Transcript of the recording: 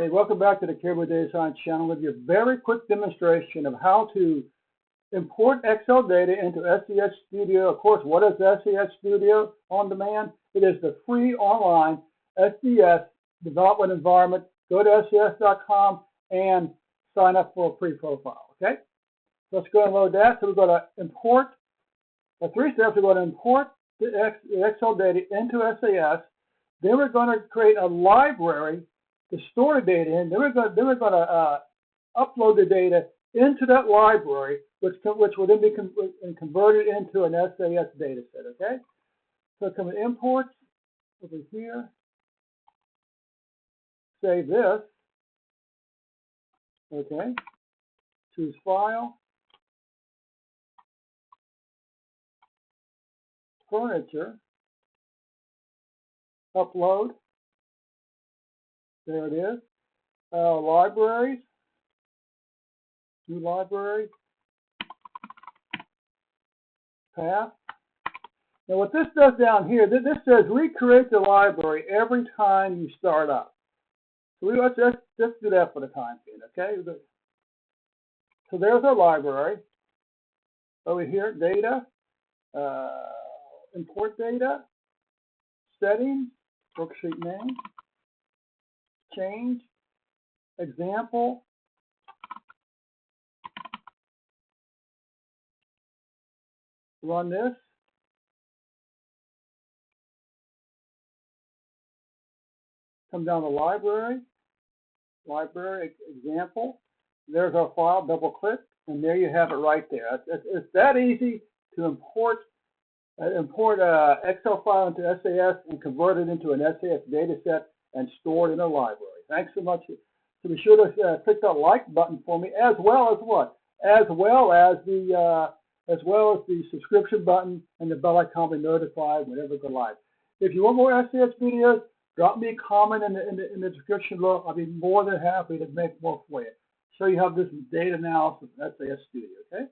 Hey, welcome back to the Caribou Data Science channel with your very quick demonstration of how to import Excel data into SAS Studio. Of course, what is SAS Studio On Demand? It is the free online SDS development environment. Go to SAS.com and sign up for a free profile, okay? Let's go and load that. So we're going to import, the 3 steps. We're going to import the Excel data into SAS. Then we're going to create a library to store the data in. Then we're going to upload the data into that library, which will then be converted into an SAS data set, okay? So come to imports over here, save this, okay? Choose File, Furniture, Upload. There it is. Libraries, new library, path. Now what this does down here, this says recreate the library every time you start up. So let's do that for the time being, okay? So there's our library. Over here, data, import data, settings, worksheet name, change, example, run this, come down to library, example, there's our file, double click, and there you have it right there. It's that easy to import Excel file into SAS and convert it into an SAS data set and store it in a library. Thanks so much. So be sure to click that like button for me, as well as what? As well as the subscription button and the bell icon to be notified whenever we go live. If you want more SAS videos, drop me a comment in the description below. I'll be more than happy to make more for you. Show you how this is data analysis in SAS Studio, okay?